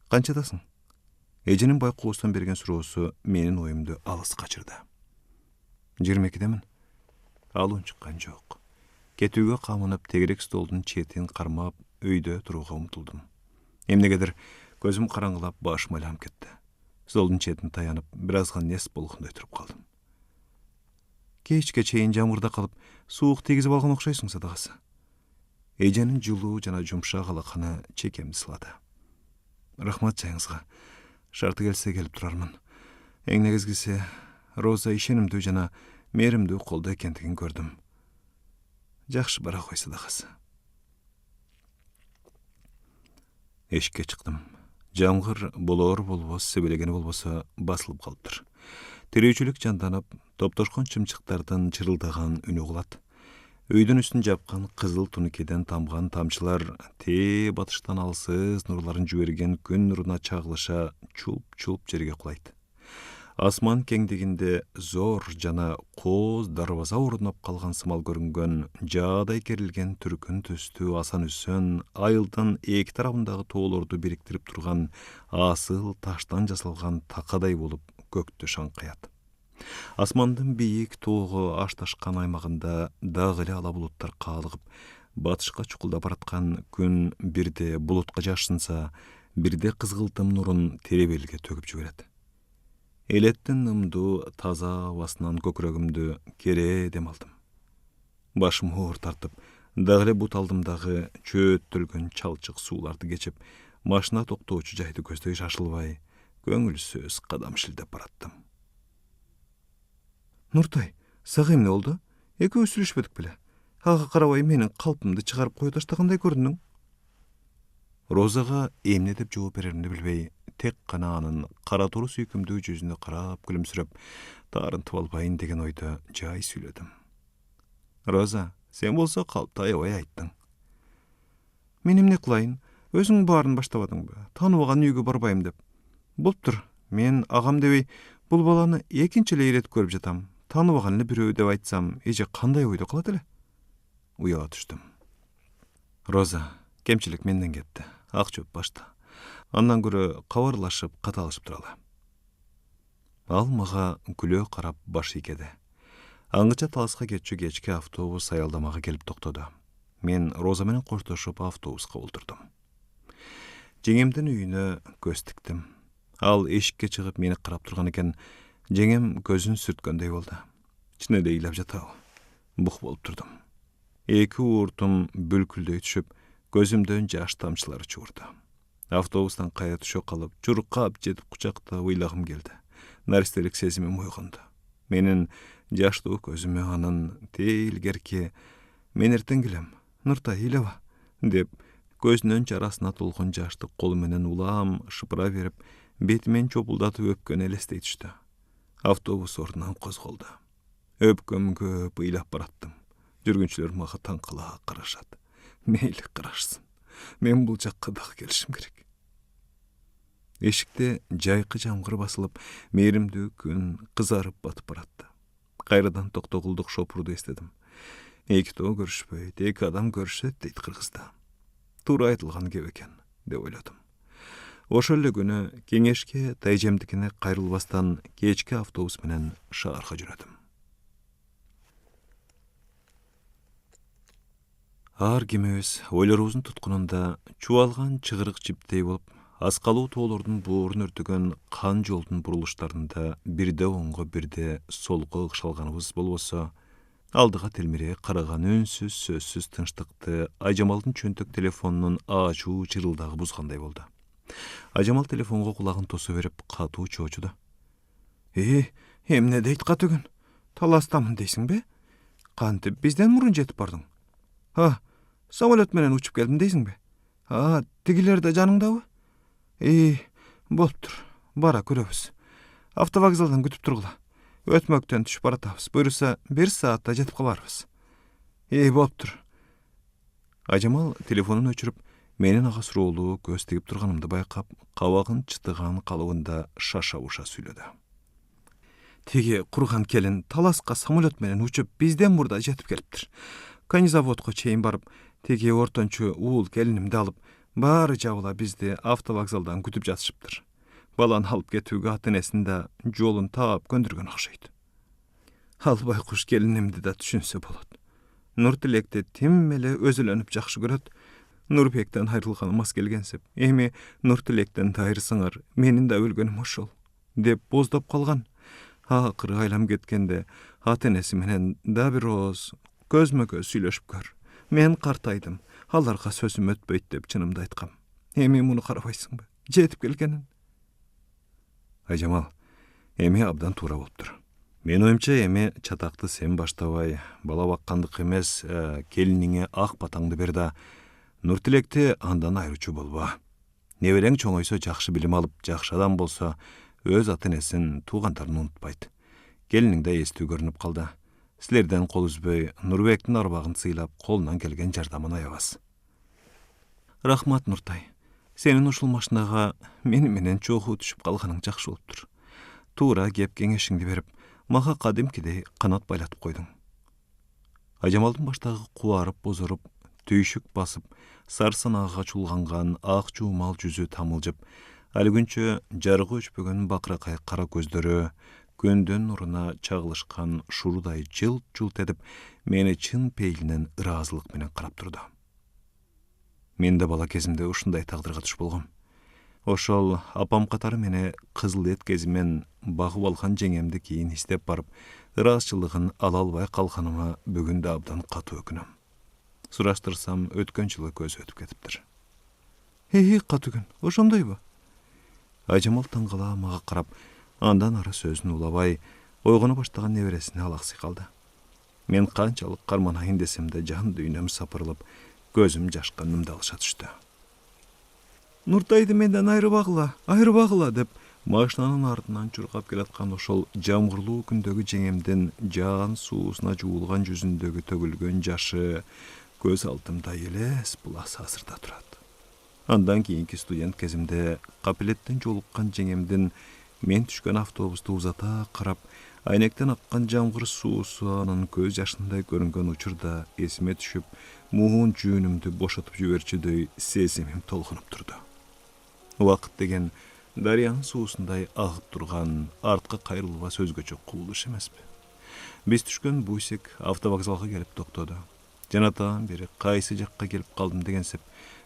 канчадасың? Эженин байкоосун берген суроосу менин оюмду алыс качырды. 22-демин. Ал унчуккан жок. Кетүүгө камынып, тегерек столдун четин кармап, өйдө турууга умтулдум. Эмнегедир көзүм караңгылап, башым айланып кетти. Столдун четин таянып, бир азга нес болгондой туруп калдым. Кечке чейин жамырда калып, суук тийгизип алган окшойсуң, Садагасы. Эженин жылуу жана жумшак алаканы чекемди сылады. Рахмат жайыңызга. Шарты келсе келип турармын. Эң негизгиси, Роза ишенимдүү жана мээримдүү колдо экендигин көрдүм. Жакшы бара кой, Садагасы. Эшикке чыктым. Жамгыр болор болбос, себелегени болбосо басылып калыптыр. Тирүүчүлүк жанданып, топтошкон чымчыктардын чырылдаган үнү угулат. Өйдүн үстүн жапкан кызыл туникеден тамган тамчылар тээ батыштан алсыз нурларын жиберген күн нуруна чагылыша чулп-чулп жерге кулайт. Асман кеңдигинде зор жана кооз дарбаза орноп калган сымал көрүнгөн, жаадай керилген түркүн түстүү асан үсөн айылдын эки тарабындагы тоолорду бириктирип турган асыл таштан жасалган такадай болуп көктү шаңкаят. Асмандын бийик тоого ашташкан аймагында дагы эле ала булуттар каалыгып, батышка чукулдап бараткан күн бирде булутка жашынса, бирде кызгылтым нурун теребелге төгүп жиберет. Элеттин ымдуу таза абасынан көкүрөгүмдү кере дем алдым. Башым оор тартып, дагы эле бут алдымдагы чөөттөлгөн чалчык сууларды кечип, машина токтоочу жайды көздөй шашылбай, көңүлсүз кадам шилдеп бараттым. Нуртай, сага эмне болду? Экөөбүз сүйлөшпөдүк беле? Ага карабай менин калпымды чыгарып кое таштагандай көрүнүң. Розага эмне деп жооп береримди билбей, тек гана анын кара туру сүйкүмдүү жүзүнө карап күлүмсүрөп, таарынтып албайын деген ойдо жай сүйлөдүм. Роза, сен болсо калпты аябай айттың. Мен эмне кылайын? Өзүң баарын баштабадыңбы? Тааныбаган үйгө барбайм деп. Болуптур, мен агам дебей, бул баланы экинчи эле ирет көрүп жатам. Тааныбаган эле бирөө деп айтсам, эже кандай ойдо калат эле? Уяла түштүм. Роза, кемчилик менден кетти. Ак чөп башта. Андан көрө кабарлашып, каталышып туралы. Ал мага күлөө карап баш ийкеди. Аңгыча таласка кетчү кечки автобус аялдамага келип токтоду. Мен Роза менен коштошуп автобуска отурдум. Жеңемдин үйүнө көз тиктим. Ал эшикке чыгып мени карап турган экен. Жеңем көзүн сүрткөндөй болду. Чын эле ыйлап жатабы? Бук болуп турдум. Эки ууртум бүлкүлдөй түшүп, көзүмдөн жаш тамчылары чуурду. Автобустан кая түшө калып, журкап жетип кучактап ыйлагым келди. Наристелик сезимим ойгонду. Менин жаштуу көзүмө анын тейлгерки "Мен эртең келем, Нуртай ыйлаба" деп көзүнөн жарасына толгон жашты колу менен улам шыпыра берип, бетимен чопулдатып өпкөнү элестей түштү. Автобус ордунан козголду. Өпкөм көп ыйлап бараттым. Жүргүнчүлөр мага таң кала карашат. Мейли карашсын. Мен бул жакка дагы келишим керек. Эшикте жайкы жамгыр басылып, мээримдүү күн кызарып батып баратты. Кайрадан токтогулдук шопурду эстедим. Эки тоо көрүшпөйт, эки адам көрүшөт дейт кыргызда. Туура айтылган кеп экен, деп ойлодум. Ошол эле күнү кеңешке тайжемдикине кайрылбастан кечки автобус менен шаарга жүрөдүм. Ар кимибиз ойлорубуздун туткунунда чубалган чыгырык чиптей болуп, аскалуу тоолордун боорун өртөгөн кан жолдун бурулуштарында бирде оңго бирде солго ыкшалганыбыз болбосо, алдыга телмире караган үнсүз сөзсүз тынчтыкты Айжамалдын чөнтөк телефонунун ачуу чырылдагы бузгандай болду. Айжамал телефонго кулагын тосо берип катуу чоочуду. Эмне дейт Катөгүн? Таластамын дейсиңби? Кантип бизден мурун жетип бардың? Самолет менен учуп келдим дейсиңби? Тигилер да жаныңдабы? Болуптур. Бара көрөбүз. Автовокзалдан күтүп тургула. Өтмөктөн түшүп баратабыз. Буюрса 1 саатта жетип каларбыз. Болуптур. Айжамал телефонун өчүрүп, менин ага суроолуу көз тигип турганымды байкап, кабагын чытыган калыбында шаша-уша сүйлөдү. Тиги курган келин Таласка самолет менен учуп бизден мурда жетип келиптир. Конезаводко чейин барып, тиги ортончу уул келинимди алып, баары жабыла бизди автовокзалдан күтүп жатышыптыр. Баланы алып кетүүгө ата-энесин да жолун таап көндүргөн окшойт. Ал байкуш келинимди да түшүнсө болот. Нуртилекти тим эле өзүлөнүп жакшы көрөт. Нурбектен айрылганым мас келгенсип, эми Нуртилектен да айрысаңар, менин да өлгөнүм ошол, деп боздоп калган. Акыры айлам кеткенде ата-энеси менен да бир ооз көзмө көз сүйлөшүп көр. Мен картайдым, аларга сөзүм өтпөйт деп чынымды айткам. Эми муну карабайсыңбы? Жетип келгенин. Айжамал, эми абдан туура болуптур. Мен оюмча эми чатакты сен баштабай, бала баккандык эмес, келиниңе ак батаңды бер да Нуртилекти андан айручу болбо. Неберең чоңойсо жакшы билим алып, жакшы адам болсо, өз ата-энесин, туугандарын унутпайт. Келиниң да эстүү көрүнүп калды. Силерден кол үзбөй, Нурбектин арбагын сыйлап, колунан келген жардамын аябас. Рахмат, Нуртай. Сенин ушул машинага мени менен чогуу түшүп калганың жакшы болуптур. Туура кеп кеңешиңди берип, мага кадимкидей канат байлатып койдуң. Айжамалдын баштагы кубарып бозоруп, түйшүк басып, сарсанага чулганган ак жуумал жүзү тамылжып, али күнчө жарыгы өчпөгөн бакыракай кара көздөрү көндөн нуруна чагылышкан шурудай жылт-жылт этип, мени чын пейилинен ыраазылык менен карап турду. Мен да бала кезимде ушундай тагдырга туш болгом. Ошол апам катары мени кызыл эт кезимен багып алган жеңемди кийин издеп барып, ыраазчылыгын ала албай калганыма бүгүн да абдан катуу өкүнөм. Сураштырсам, өткөн жылы көз өтүп кетиптир. Катөгүн, ошондойбу? Айжамал таңгала мага карап, андан ары сөзүн улабай, ойгоно баштаган небересине алаксый калды. Мен канчалык карманайын десем да жан дүйнөм сапырылып, көзүм жашка нымдалыша түштү. Нуртайды менден айрыбагыла деп машинанын артынан чуркап келаткан ошол жамгырлуу күндөгү жеңемдин жаан суусуна жуулган жүзүндөгү төгүлгөн жашы көз алдымда элес булас азырда турат. Андан кийинки студент кезимде капилеттен жолуккан жеңемдин мен түшкөн автобусту узата карап, айнектен аккан жамгыр суусу анын көз жашындай көрүнгөн учурда эсиме түшүп, муун жүүнүмдү бошотуп жиберчүдөй сезимим толгонуп турду. Убакыт деген дарыянын суусундай агып турган, артка кайрылбас өзгөчө кубулуш эмеспи? Биз түшкөн бусик автовокзалга келип токтоду. Жанатан бери кайсы жакка келип калдым дегенсип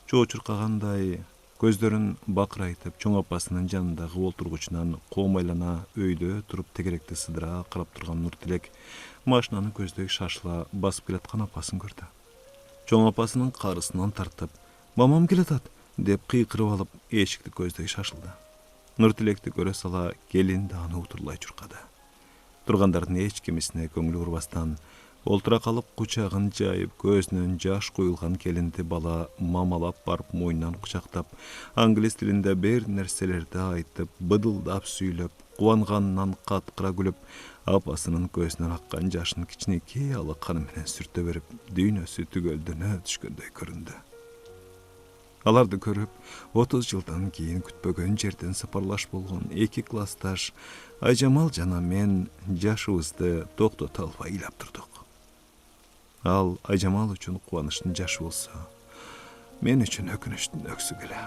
чоочуркагандай көздөрүн бакырайтып чоң апасынын жанындагы олтургучунан коомайлана өйдө туруп тегеректи сыдыра карап турган Нуртилек машинаны көздөй шашыла басып келаткан апасын көрдү. Чоң апасынын карысынан тартып «Мамам келатат» деп кыйкырып алып эшикти көздөй шашылды. Нуртилекти көрө сала келин да аны утурлай чуркады. Тургандардын эч кимисине көңүл бурбастан олтура калып кучагын жайып көзүнөн жаш куюлган келинди бала мамалап барып мойнунан кучактап англис тилинде бир нерселерди айтып быдылдап сүйлөп кубанганынан каткыра күлүп апасынын көзүнөн аккан жашын кичинекей алаканы менен сүртө берип дүйнөсү түгөлдөнө түшкөндөй көрүндү. Аларды көрүп 30 жылдан кийин күтпөгөн жерден сапарлаш болгон эки классташ Айжамал жана мен жашыбызды токтото албай ыйлап турдук. Ал Айжамал үчүн кубанычтын жашы болсо, мен үчүн өкүнүчтүн өксүгү эле.